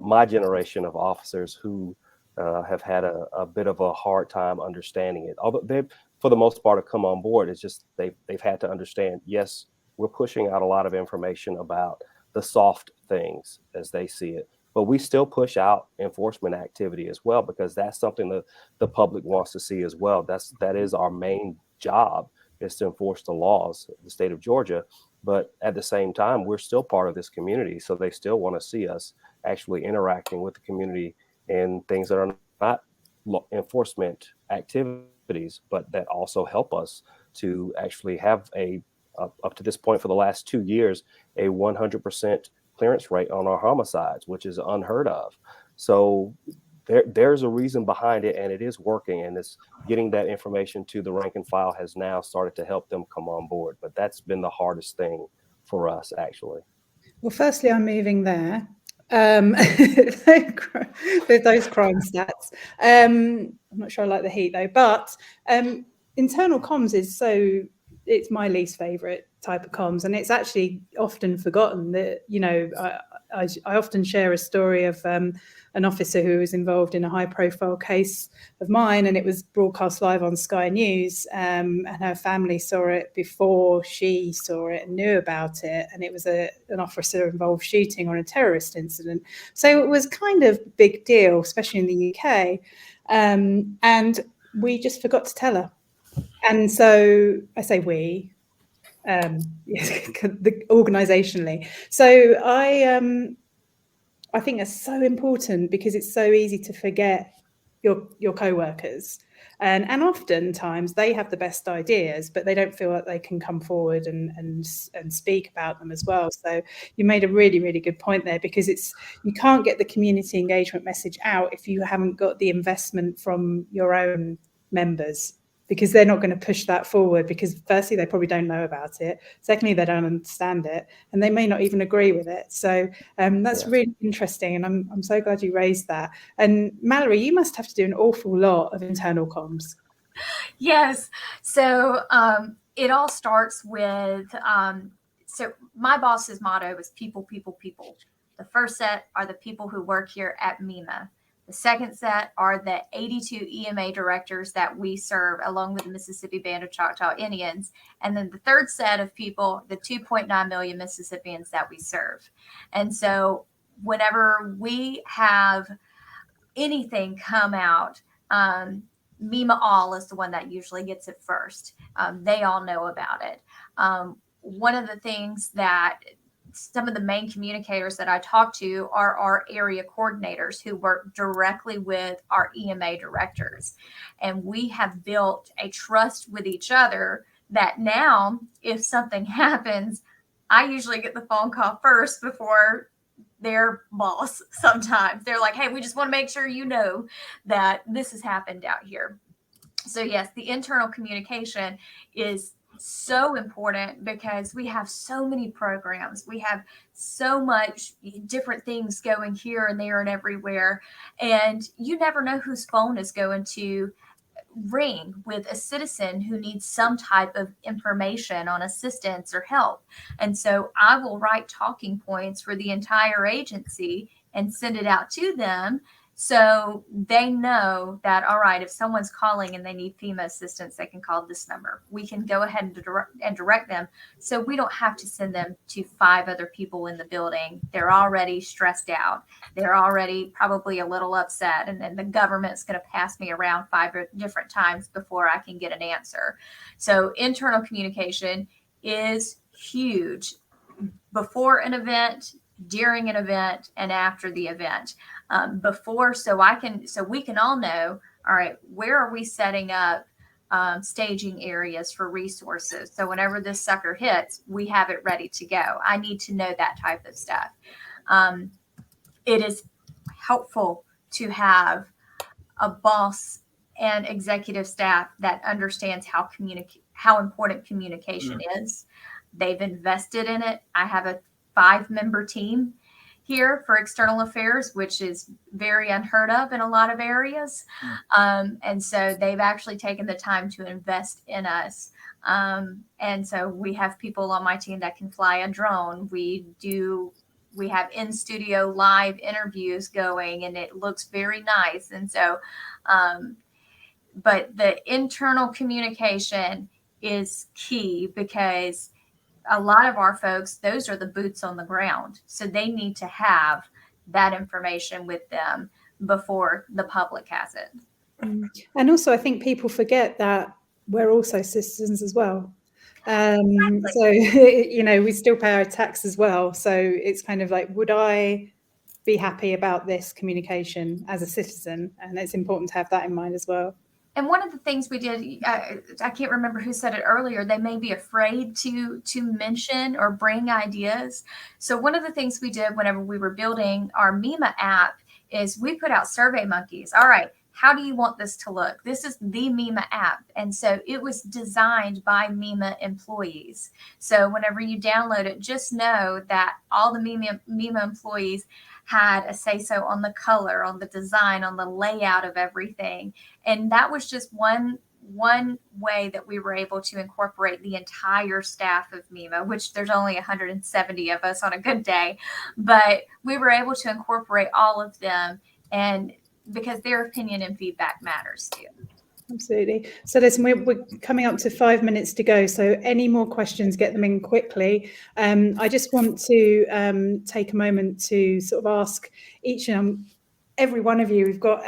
my generation of officers who have had a bit of a hard time understanding it. Although they, for the most part, have come on board. It's just they've had to understand, yes, we're pushing out a lot of information about the soft things as they see it, but we still push out enforcement activity as well, because that's something that the public wants to see as well. That is our main job, is to enforce the laws of the state of Georgia. But at the same time, we're still part of this community. So they still want to see us actually interacting with the community in things that are not enforcement activities, but that also help us to actually have up to this point for the last 2 years, a 100% clearance rate on our homicides, which is unheard of. So there's a reason behind it, and it is working, and it's getting that information to the rank and file has now started to help them come on board. But that's been the hardest thing for us, actually. Well, firstly, I'm moving there. With those crime stats. I'm not sure I like the heat though, but internal comms is it's my least favorite type of comms, and it's actually often forgotten that, I often share a story of an officer who was involved in a high profile case of mine, and it was broadcast live on Sky News, and her family saw it before she saw it and knew about it, and it was an officer involved shooting on a terrorist incident. So it was kind of a big deal, especially in the UK, and we just forgot to tell her. And so I say we, organisationally. So I think that's so important, because it's so easy to forget your co-workers, and oftentimes they have the best ideas, but they don't feel like they can come forward and speak about them as well. So you made a really, really good point there, because you can't get the community engagement message out if you haven't got the investment from your own members, because they're not going to push that forward, because firstly, they probably don't know about it. Secondly, they don't understand it, and they may not even agree with it. So that's really interesting. And I'm so glad you raised that. And Mallory, you must have to do an awful lot of internal comms. Yes. So it all starts with, so my boss's motto is people, people, people. The first set are the people who work here at MEMA. The second set are the 82 EMA directors that we serve, along with the Mississippi Band of Choctaw Indians. And then the third set of people, the 2.9 million Mississippians that we serve. And so whenever we have anything come out, MEMA All is the one that usually gets it first. They all know about it. One of the things that some of the main communicators that I talk to are our area coordinators who work directly with our EMA directors. And we have built a trust with each other that now, if something happens, I usually get the phone call first before their boss. Sometimes they're like, hey, we just want to make sure you know that this has happened out here. So yes, the internal communication is so important because we have so many programs. We have so much different things going here and there and everywhere. And you never know whose phone is going to ring with a citizen who needs some type of information on assistance or help. And so I will write talking points for the entire agency and send it out to them, so they know that, all right, if someone's calling and they need FEMA assistance, they can call this number. We can go ahead and direct them. So we don't have to send them to 5 other people in the building. They're already stressed out. They're already probably a little upset. And then the government's going to pass me around 5 different times before I can get an answer. So internal communication is huge before an event, during an event, and after the event. So we can all know, all right, where are we setting up staging areas for resources? So whenever this sucker hits, we have it ready to go. I need to know that type of stuff. It is helpful to have a boss and executive staff that understands how important communication is. They've invested in it. I have a 5-member team here for external affairs, which is very unheard of in a lot of areas. And so they've actually taken the time to invest in us. And so we have people on my team that can fly a drone. We have in-studio live interviews going, and it looks very nice. And so, but the internal communication is key because a lot of our folks, those are the boots on the ground. So they need to have that information with them before the public has it. And also, I think people forget that we're also citizens as well. So, we still pay our tax as well. So it's kind of like, would I be happy about this communication as a citizen? And it's important to have that in mind as well. And one of the things we did, I can't remember who said it earlier, they may be afraid to mention or bring ideas. So one of the things we did whenever we were building our MEMA app is we put out Survey Monkeys. All right, how do you want this to look? This is the MEMA app. And so it was designed by MEMA employees. So whenever you download it, just know that all the MEMA employees had a say-so on the color, on the design, on the layout of everything. And that was just one way that we were able to incorporate the entire staff of MEMA, which there's only 170 of us on a good day. But we were able to incorporate all of them, and because their opinion and feedback matters too. Absolutely. So listen, we're coming up to 5 minutes to go. So any more questions, get them in quickly. I just want to take a moment to sort of ask each and every one of you. We've got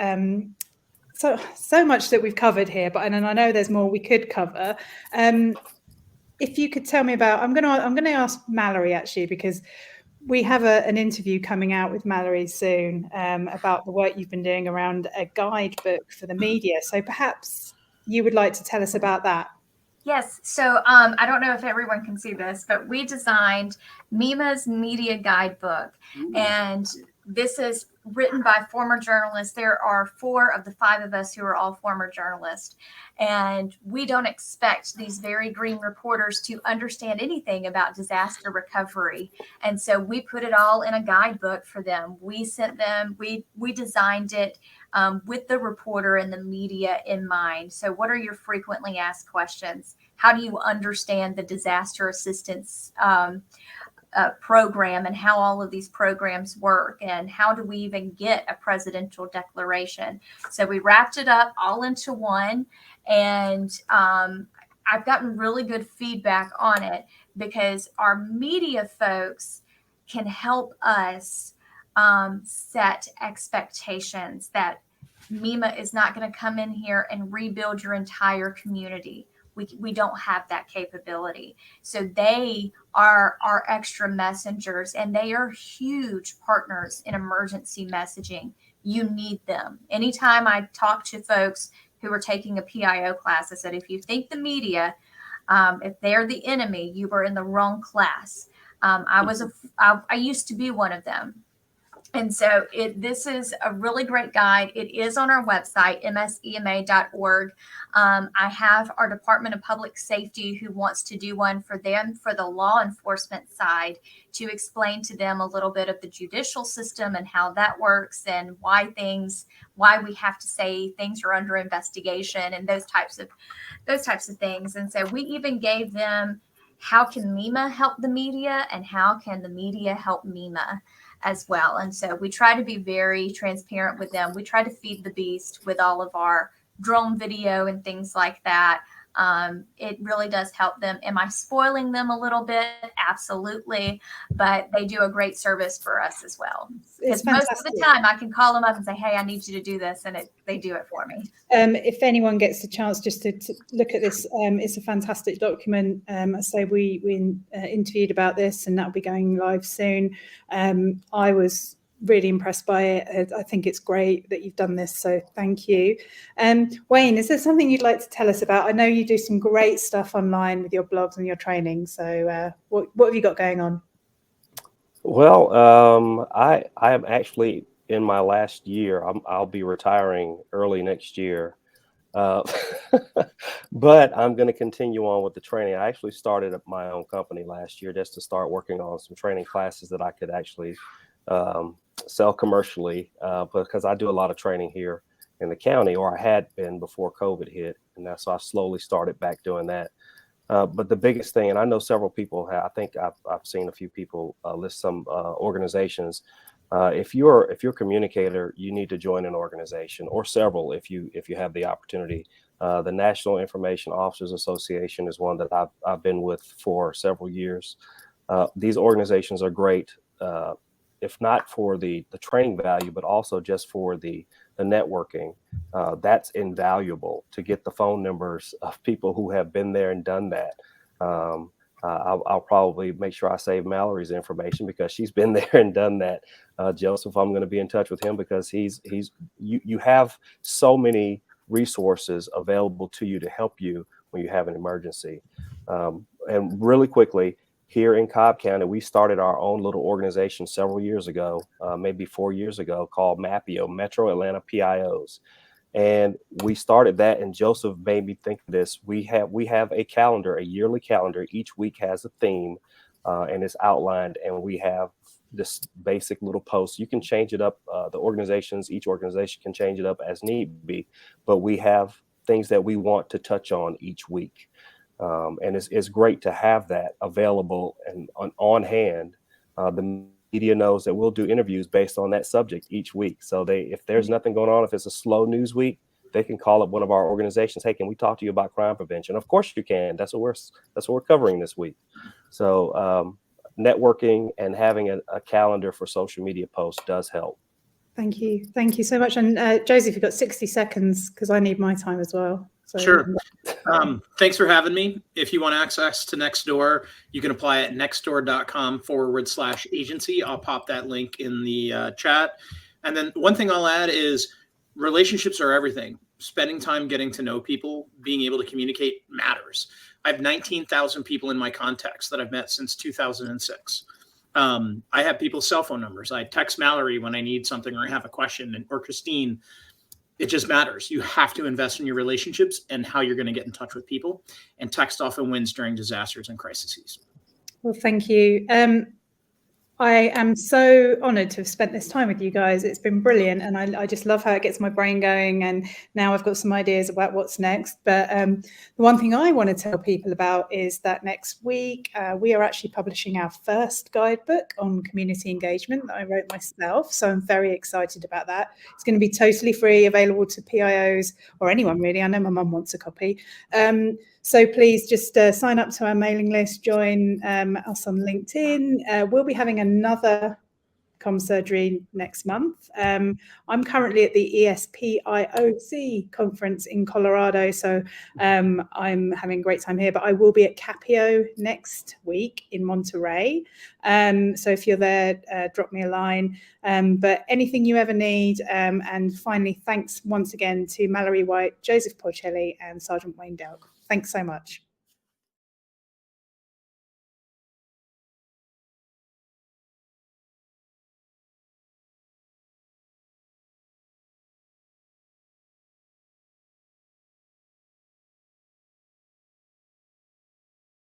so much that we've covered here, and I know there's more we could cover. If you could tell me about, I'm going to ask Mallory actually, because we have an interview coming out with Mallory soon about the work you've been doing around a guidebook for the media. So perhaps you would like to tell us about that. Yes. So I don't know if everyone can see this, but we designed MEMA's Media Guidebook. And this is written by former journalists. There are 4 of the 5 of us who are all former journalists. And we don't expect these very green reporters to understand anything about disaster recovery. And so we put it all in a guidebook for them. We sent them, we designed it with the reporter and the media in mind. So what are your frequently asked questions? How do you understand the disaster assistance program and how all of these programs work, and how do we even get a presidential declaration? So we wrapped it up all into one, and I've gotten really good feedback on it because our media folks can help us set expectations that MEMA is not going to come in here and rebuild your entire community. We don't have that capability. So they are our extra messengers, and they are huge partners in emergency messaging. You need them. Anytime I talk to folks who are taking a PIO class, I said, if you think the media, if they're the enemy, you are in the wrong class. I used to be one of them. And so this is a really great guide. It is on our website, msema.org. I have our Department of Public Safety who wants to do one for them for the law enforcement side to explain to them a little bit of the judicial system and how that works and why we have to say things are under investigation and those types of things. And so we even gave them how can MEMA help the media and how can the media help MEMA as well. And so we try to be very transparent with them. We try to feed the beast with all of our drone video and things like that. It really does help them. Am I spoiling them a little bit? Absolutely. But they do a great service for us as well. Because most of the time I can call them up and say, hey, I need you to do this. And they do it for me. If anyone gets the chance just to look at this, it's a fantastic document. I say we interviewed about this and that'll be going live soon. I was really impressed by it. I think it's great that you've done this, so thank you. Wayne, is there something you'd like to tell us about? I know you do some great stuff online with your blogs and your training, so what have you got going on? Well, I am actually in my last year. I'll be retiring early next year, but I'm going to continue on with the training. I actually started up my own company last year just to start working on some training classes that I could actually sell commercially, because I do a lot of training here in the county, or I had been before COVID hit, and that's so I slowly started back doing that. But the biggest thing, and I know several people have, I think I've seen a few people list some organizations. If you're a communicator, you need to join an organization or several if you have the opportunity. The National Information Officers Association is one that I've been with for several years. These organizations are great. If not for the training value, but also just for the networking, that's invaluable to get the phone numbers of people who have been there and done that. I'll probably make sure I save Mallory's information because she's been there and done that. Joseph, I'm going to be in touch with him because you have so many resources available to you to help you when you have an emergency. And really quickly, here in Cobb County, we started our own little organization several years ago, maybe 4 years ago, called MAPIO, Metro Atlanta PIOs. And we started that, and Joseph made me think of this. We have a calendar, a yearly calendar. Each week has a theme, and it's outlined, and we have this basic little post. You can change it up. Each organization can change it up as need be, but we have things that we want to touch on each week. And it's great to have that available and on hand. The media knows that we'll do interviews based on that subject each week. So if there's nothing going on, if it's a slow news week, they can call up one of our organizations. Hey, can we talk to you about crime prevention? Of course you can. That's what we're covering this week. So networking and having a calendar for social media posts does help. Thank you so much. And Joseph, you've got 60 seconds because I need my time as well. So, sure. Thanks for having me. If you want access to Nextdoor, you can apply at nextdoor.com/agency. I'll pop that link in the chat. And then one thing I'll add is relationships are everything. Spending time getting to know people, being able to communicate matters. I have 19,000 people in my contacts that I've met since 2006. I have people's cell phone numbers. I text Mallory when I need something or I have a question, or Christine. It just matters. You have to invest in your relationships and how you're going to get in touch with people. And text often wins during disasters and crises. Well, thank you. I am so honored to have spent this time with you guys. It's been brilliant. And I just love how it gets my brain going. And now I've got some ideas about what's next. But the one thing I want to tell people about is that next week, we are actually publishing our first guidebook on community engagement that I wrote myself. So I'm very excited about that. It's going to be totally free, available to PIOs or anyone really. I know my mum wants a copy. So please just sign up to our mailing list, join us on LinkedIn. We'll be having another comm surgery next month. I'm currently at the ESPIOC conference in Colorado, so I'm having a great time here, but I will be at Capio next week in Monterey. So if you're there, drop me a line. But anything you ever need. And finally, thanks once again to Mallory White, Joseph Porcelli, and Sergeant Wayne Delk. Thanks so much.